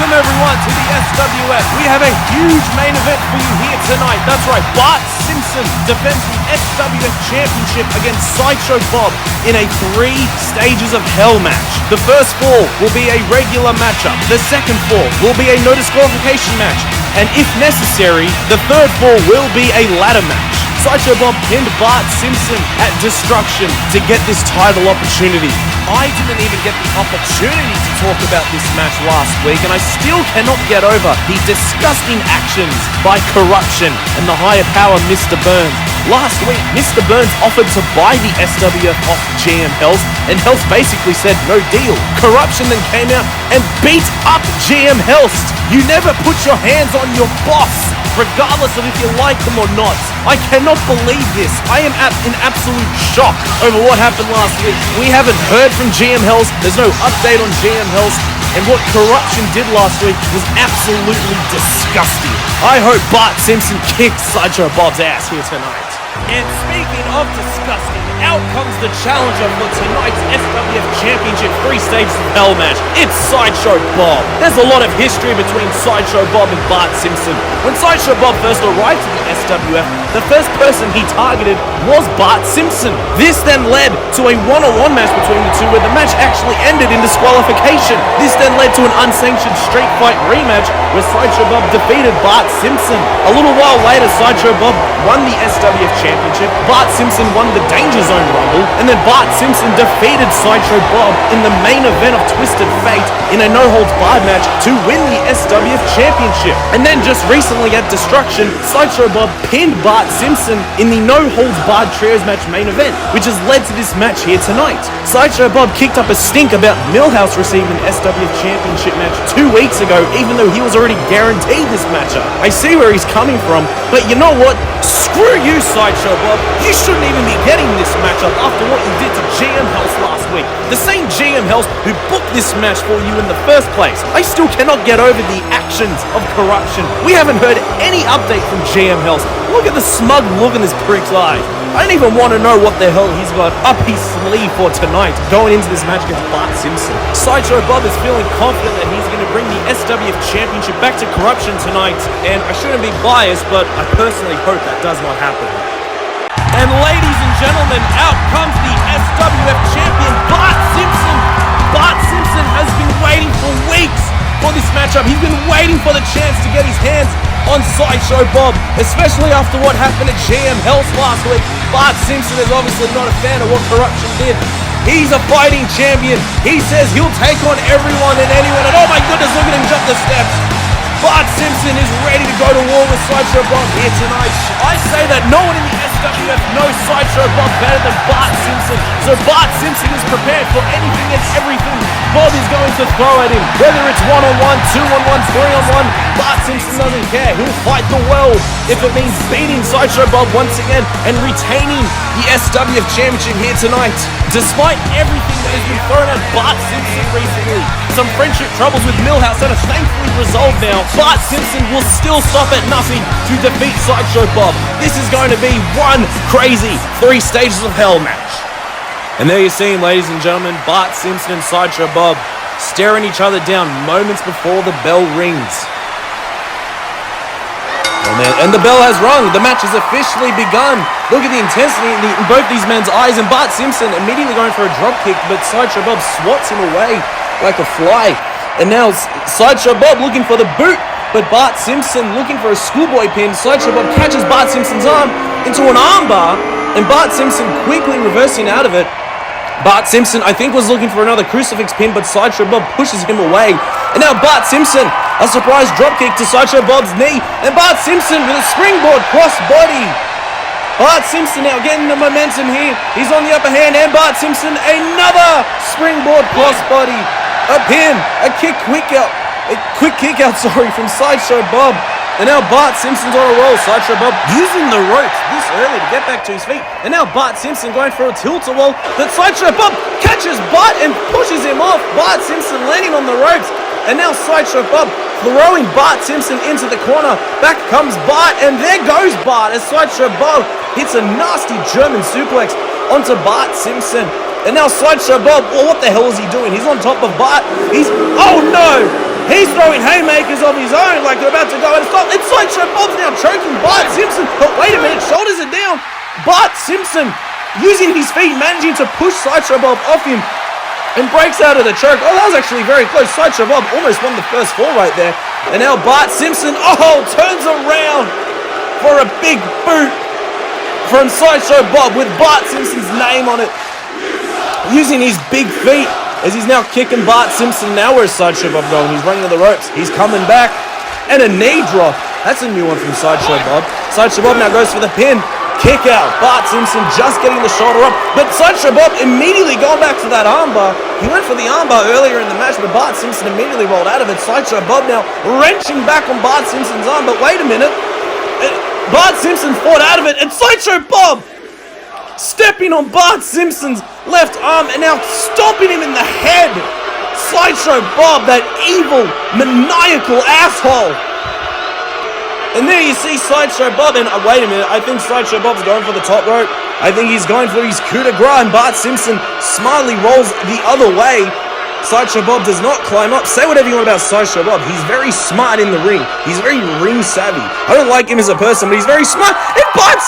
Welcome everyone to the SWF. We have a huge main event for you here tonight. That's right, Bart Simpson defends the SWF Championship against Sideshow Bob in a 3 stages of hell match. The first 4 will be a regular matchup. The second 4 will be a no disqualification match. And if necessary, the third 4 will be a ladder match. Sideshow Bob pinned Bart Simpson at Destruction to get this title opportunity. I didn't even get the opportunity to talk about this match last week, and I still cannot get over the disgusting actions by Corruption and the higher power Mr. Burns. Last week, Mr. Burns offered to buy the SWF off GM Health, and Health basically said no deal. Corruption then came out and beat up GM Health. You never put your hands on your boss, regardless of if you like them or not. I cannot believe this. I am in absolute shock over what happened last week. We haven't heard from GM Health. There's no update on GM Health. And what Corruption did last week was absolutely disgusting. I hope Bart Simpson kicks Sideshow Bob's ass here tonight. And speaking of disgusting, out comes the challenger for tonight's SWF Championship 3 stages of hell match. It's Sideshow Bob. There's a lot of history between Sideshow Bob and Bart Simpson. When Sideshow Bob first arrived to the SWF, the first person he targeted was Bart Simpson. This then led to a one-on-one match between the two, where the match actually ended in disqualification. This then led to an unsanctioned street fight rematch where Sideshow Bob defeated Bart Simpson. A little while later, Sideshow Bob won the SWF Championship. Bart Simpson won the Danger Zone Rumble, and then Bart Simpson defeated Sideshow Bob in the main event of Twisted Fate in a no-holds-barred match to win the SWF Championship. And then just recently at Destruction, Sideshow Bob pinned Bart Simpson in the no-holds-barred trios match main event, which has led to this match here tonight. Sideshow Bob kicked up a stink about Millhouse receiving an SWF Championship match 2 weeks ago, even though he was already guaranteed this matchup. I see where he's coming from, but you know what? Screw you, Sideshow Bob. You shouldn't even be getting this matchup after what you did to GM Health last week. The same GM Health who booked this match for you in the first place. I still cannot get over the actions of Corruption. We haven't heard any update from GM Health. Look at the smug look in this prick's eye. I don't even want to know what the hell he's got up his sleeve for tonight, going into this match against Bart Simpson. Sideshow Bob is feeling confident that he's going to bring the SWF Championship back to Corruption tonight, and I shouldn't be biased, but I personally hope that does not happen. And ladies and gentlemen, out comes the SWF champion, Bart Simpson. Bart Simpson has been waiting for weeks for this matchup. He's been waiting for the chance to get his hands on Sideshow Bob, especially after what happened at GM Health last week. Bart Simpson is obviously not a fan of what Corruption did. He's a fighting champion. He says he'll take on everyone and anyone, and oh my goodness, look at him jump the steps. Bart Simpson is ready to go to war with Sideshow Bob here tonight. I say that no one in the SWF knows Sideshow Bob better than Bart Simpson. So Bart Simpson is prepared for anything and everything Bob is going to throw at him. Whether it's 1-on-1, 2-on-1, 3-on-1, Bart Simpson doesn't care. He'll fight the world if it means beating Sideshow Bob once again and retaining the SWF Championship here tonight. Despite everything that has been thrown at Bart Simpson recently, some friendship troubles with Millhouse that are thankfully resolved now, Bart Simpson will still stop at nothing to defeat Sideshow Bob. This is going to be one crazy 3 stages of hell match. And there you see him, ladies and gentlemen, Bart Simpson and Sideshow Bob staring each other down moments before the bell rings. And the bell has rung. The match has officially begun. Look at the intensity in both these men's eyes, and Bart Simpson immediately going for a drop kick, but Sideshow Bob swats him away like a fly. And now Sideshow Bob looking for the boot, but Bart Simpson looking for a schoolboy pin. Sideshow Bob catches Bart Simpson's arm into an armbar, and Bart Simpson quickly reversing out of it. Bart Simpson, I think, was looking for another crucifix pin, but Sideshow Bob pushes him away. And now Bart Simpson, a surprise dropkick to Sideshow Bob's knee, and Bart Simpson with a springboard crossbody. Bart Simpson now getting the momentum here. He's on the upper hand, and Bart Simpson, another springboard crossbody. A pin, a quick kick out, from Sideshow Bob. And now Bart Simpson's on a roll. Sideshow Bob using the ropes this early to get back to his feet. And now Bart Simpson going for a tilt-a-whirl. But Sideshow Bob catches Bart and pushes him off. Bart Simpson landing on the ropes. And now Sideshow Bob throwing Bart Simpson into the corner. Back comes Bart, and there goes Bart as Sideshow Bob hits a nasty German suplex onto Bart Simpson. And now Sideshow Bob, well, what the hell is he doing? He's on top of Bart. Oh no! He's throwing haymakers of his own like they're about to go and stop. It's Sideshow Bob's now choking Bart Simpson. But wait a minute, shoulders are down. Bart Simpson using his feet, managing to push Sideshow Bob off him and breaks out of the choke. Oh, that was actually very close. Sideshow Bob almost won the first fall right there. And now Bart Simpson, turns around for a big boot from Sideshow Bob with Bart Simpson's name on it. Using his big feet as he's now kicking Bart Simpson. Now where's Sideshow Bob going? He's running to the ropes. He's coming back. And a knee drop. That's a new one from Sideshow Bob. Sideshow Bob now goes for the pin. Kick out. Bart Simpson just getting the shoulder up. But Sideshow Bob immediately going back to that armbar. He went for the armbar earlier in the match, but Bart Simpson immediately rolled out of it. Sideshow Bob now wrenching back on Bart Simpson's arm. But wait a minute. Bart Simpson fought out of it. And Sideshow Bob stepping on Bart Simpson's left arm and now stomping him in the head. Sideshow Bob, that evil, maniacal asshole. And there you see Sideshow Bob, and wait a minute, I think Sideshow Bob's going for the top rope. I think he's going for his coup de grace, and Bart Simpson smartly rolls the other way. Sideshow Bob does not climb up. Say whatever you want about Sideshow Bob. He's very smart in the ring. He's very ring savvy. I don't like him as a person, but he's very smart. And Bart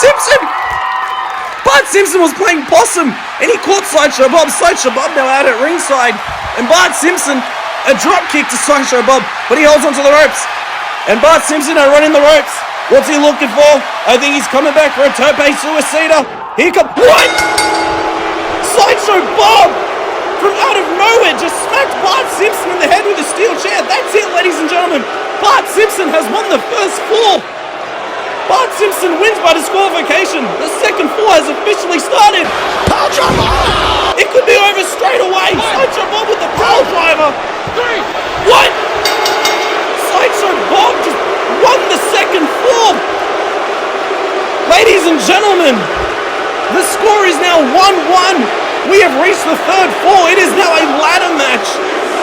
Simpson was playing possum, and he caught Sideshow Bob. Sideshow Bob now out at ringside, and Bart Simpson, a drop kick to Sideshow Bob, but he holds onto the ropes. And Bart Simpson are running the ropes. What's he looking for? I think he's coming back for a tope suicida. Here comes... What? Sideshow Bob, from out of nowhere, just smacked Bart Simpson in the head with a steel chair. That's it, ladies and gentlemen. Bart Simpson has won the first fall. Bart Simpson wins by disqualification. The second fall has officially started. Power driver! It could be over straight away. Sideshow Bob with the power driver. What? Sideshow Bob just won the second fall. Ladies and gentlemen, the score is now 1-1. We have reached the third fall. It is now a ladder match.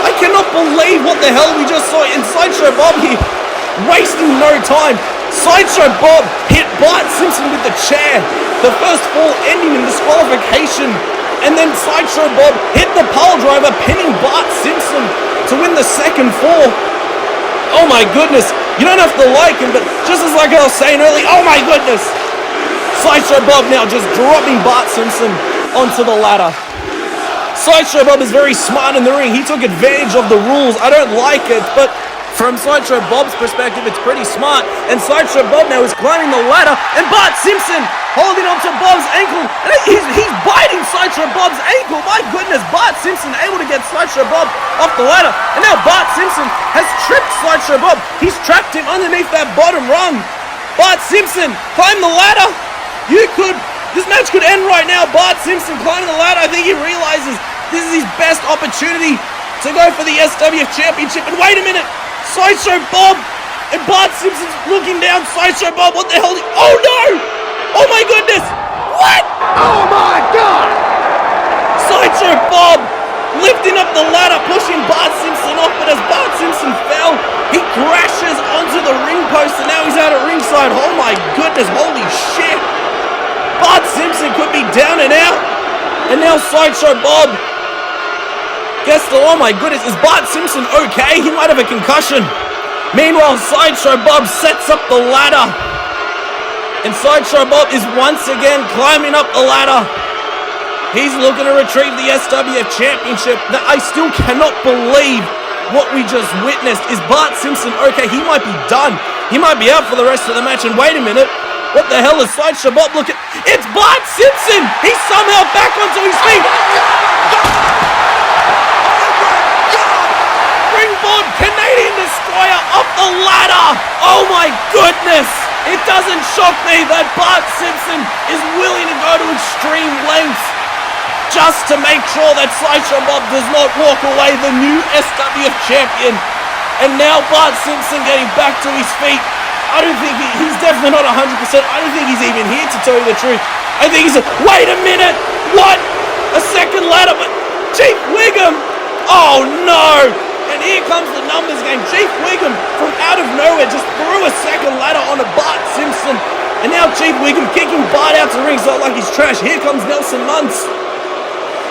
I cannot believe what the hell we just saw in Sideshow Bob here. Wasting no time. Sideshow Bob hit Bart Simpson with the chair. The first fall ending in disqualification. And then Sideshow Bob hit the pile driver, pinning Bart Simpson to win the second fall. Oh my goodness. You don't have to like him, but just as like I was saying earlier, oh my goodness. Sideshow Bob now just dropping Bart Simpson onto the ladder. Sideshow Bob is very smart in the ring. He took advantage of the rules. I don't like it, but from Sideshow Bob's perspective, it's pretty smart. And Sideshow Bob now is climbing the ladder, and Bart Simpson holding onto Bob's ankle. And he's biting Sideshow Bob's ankle. My goodness, Bart Simpson able to get Sideshow Bob off the ladder. And now Bart Simpson has tripped Sideshow Bob. He's trapped him underneath that bottom rung. Bart Simpson, climb the ladder. This match could end right now. Bart Simpson climbing the ladder. I think he realizes this is his best opportunity to go for the SWF Championship. And wait a minute. Sideshow Bob and Bart Simpson's looking down. Sideshow Bob, what the hell? Oh no! Oh my goodness! What? Oh my God! Sideshow Bob lifting up the ladder, pushing Bart Simpson off, but as Bart Simpson fell, he crashes onto the ring post, and now he's out at ringside. Oh my goodness, holy shit! Bart Simpson could be down and out, and now Sideshow Bob oh my goodness, is Bart Simpson okay? He might have a concussion. Meanwhile, Sideshow Bob sets up the ladder. And Sideshow Bob is once again climbing up the ladder. He's looking to retrieve the SWF Championship. I still cannot believe what we just witnessed. Is Bart Simpson okay? He might be done. He might be out for the rest of the match. And wait a minute. What the hell is Sideshow Bob looking? It's Bart Simpson! He's somehow back onto his feet. Springboard Canadian Destroyer off the ladder. Oh my goodness. It doesn't shock me that Bart Simpson is willing to go to extreme lengths just to make sure that Sideshow Bob does not walk away the new SWF champion. And now Bart Simpson getting back to his feet. I don't think he's definitely not 100%. I don't think he's even here, to tell you the truth. I think he's wait a minute. What? A second ladder, but Chief Wiggum. Oh no. And here comes the numbers game. Chief Wiggum, from out of nowhere, just threw a second ladder onto Bart Simpson. And now Chief Wiggum kicking Bart out to ringside like he's trash. Here comes Nelson Muntz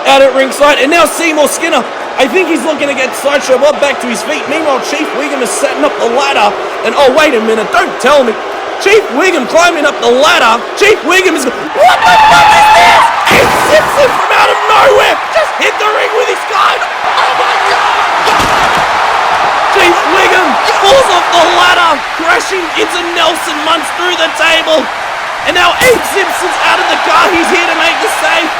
out at ringside. And now Seymour Skinner I think he's looking to get Sideshow Bob back to his feet. Meanwhile, Chief Wiggum is setting up the ladder. And oh, wait a minute, don't tell me. Chief Wiggum climbing up the ladder. Chief Wiggum is... What the fuck is this? Abe Simpson from out of nowhere just hit the ring with his gun. Oh my God! Chief Wiggum falls off the ladder, crashing into Nelson Muntz through the table. And now Abe Simpson's out of the car. He's here to make the save.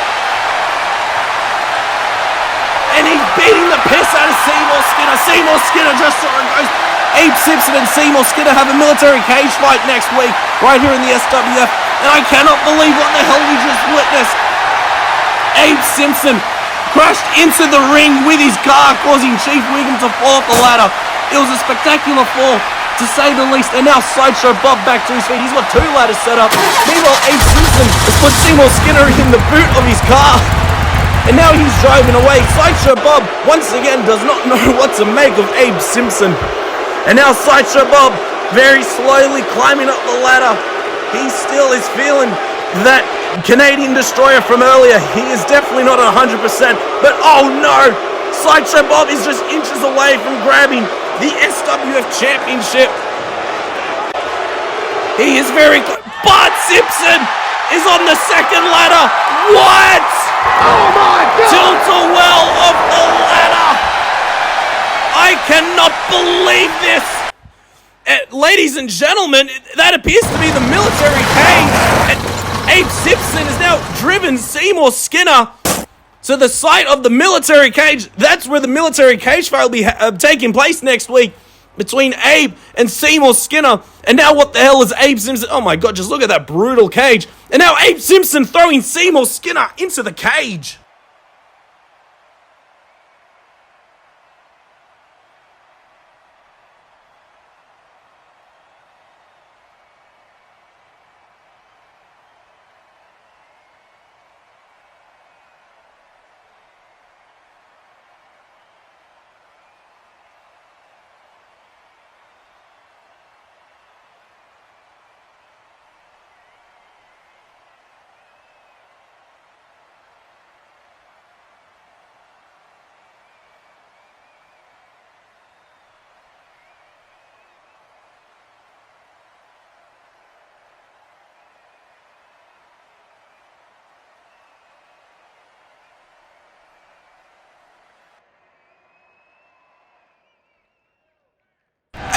And he's beating the piss out of Seymour Skinner. Seymour Skinner just saw it goes. Abe Simpson and Seymour Skinner have a military cage fight next week, right here in the SWF. And I cannot believe what the hell we just witnessed. Abe Simpson crashed into the ring with his car, causing Chief Wiggum to fall off the ladder. It was a spectacular fall, to say the least. And now Sideshow Bob back to his feet. He's got 2 ladders set up. Meanwhile, Abe Simpson has put Seymour Skinner in the boot of his car. And now he's driving away. Sideshow Bob, once again, does not know what to make of Abe Simpson. And now Sideshow Bob, very slowly climbing up the ladder. He still is feeling that Canadian Destroyer from earlier. He is definitely not at 100%. But oh no! Sideshow Bob is just inches away from grabbing the SWF Championship. He is very close. Bart Simpson is on the second ladder. What? Oh my God! Tilt-a-well of the ladder! I cannot believe this! Ladies and gentlemen, that appears to be the military cage. And Abe Simpson has now driven Seymour Skinner to the site of the military cage. That's where the military cage fight will be taking place next week, between Abe and Seymour Skinner. And now what the hell is Abe Simpson? Oh my God, just look at that brutal cage. And now Abe Simpson throwing Seymour Skinner into the cage.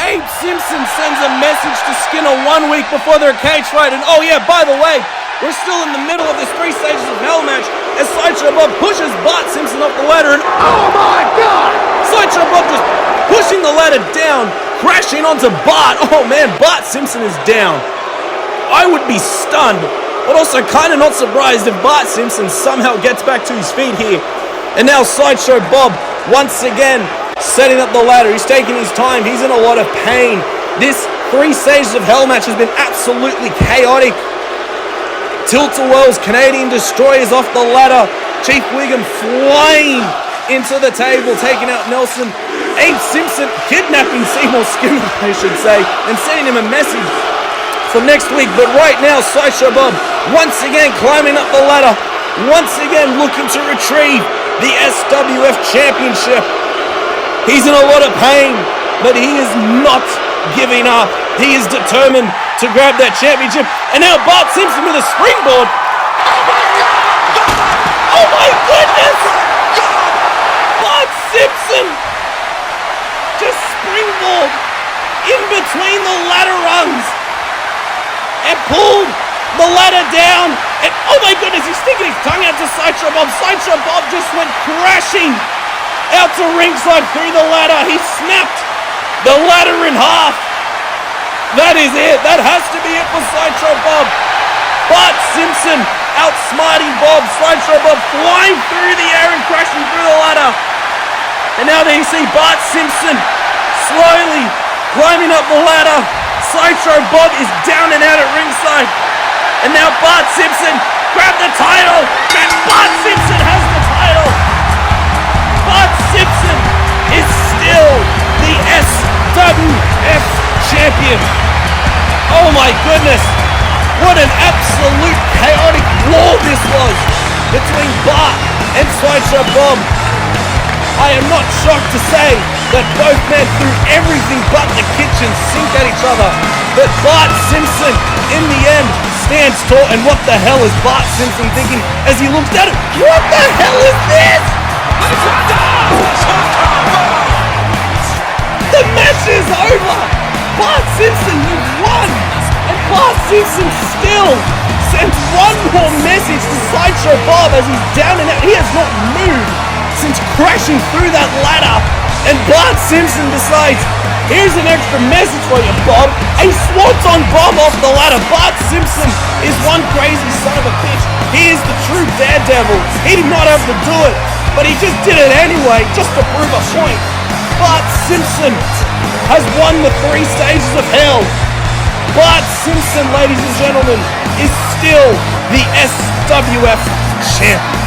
Abe Simpson sends a message to Skinner 1 week before their cage fight. And oh yeah, by the way, we're still in the middle of this 3 stages of hell match as Sideshow Bob pushes Bart Simpson up the ladder. And oh my God! Sideshow Bob just pushing the ladder down, crashing onto Bart. Oh man, Bart Simpson is down. I would be stunned, but also kind of not surprised if Bart Simpson somehow gets back to his feet here. And now Sideshow Bob once again setting up the ladder. He's taking his time. He's in a lot of pain. This 3 stages of hell match has been absolutely chaotic. Tilt-a-whirls, Canadian Destroyers off the ladder. Chief Wiggum flying into the table, taking out Nelson. Abe Simpson kidnapping Seymour Skinner, I should say, and sending him a message for next week. But right now, Sideshow Bob once again climbing up the ladder, once again looking to retrieve the SWF Championship. He's in a lot of pain, but he is not giving up. He is determined to grab that championship. And now Bart Simpson with a springboard. Oh my goodness! Bart Simpson just springboard in between the ladder rungs and pulled the ladder down. And oh my goodness, he's sticking his tongue out to Sideshow Bob. Sideshow Bob just went crashing out to ringside through the ladder. He snapped the ladder in half. That is it. That has to be it for Sideshow Bob. Bart Simpson outsmarting Bob. Sideshow Bob flying through the air and crashing through the ladder. And now there you see Bart Simpson slowly climbing up the ladder. Sideshow Bob is down and out at ringside. And now Bart Simpson grabbed the title. And Bart Simpson has the title. Bart Simpson is still the SWF champion. Oh my goodness. What an absolute chaotic war this was between Bart and Sideshow Bob. I am not shocked to say that both men threw everything but the kitchen sink at each other. But Bart Simpson, in the end, stands tall. And what the hell is Bart Simpson thinking as he looks at it? What the hell is this? The match is over! Bart Simpson, you've won! And Bart Simpson still sends one more message to Sideshow Bob as he's down and out. He has not moved since crashing through that ladder. And Bart Simpson decides, here's an extra message for you, Bob. A swanton bomb off the ladder. Bart Simpson is one crazy son of a bitch. He is the true daredevil. He did not have to do it, but he just did it anyway, just to prove a point. Bart Simpson has won the 3 stages of hell. Bart Simpson, ladies and gentlemen, is still the SWF champion.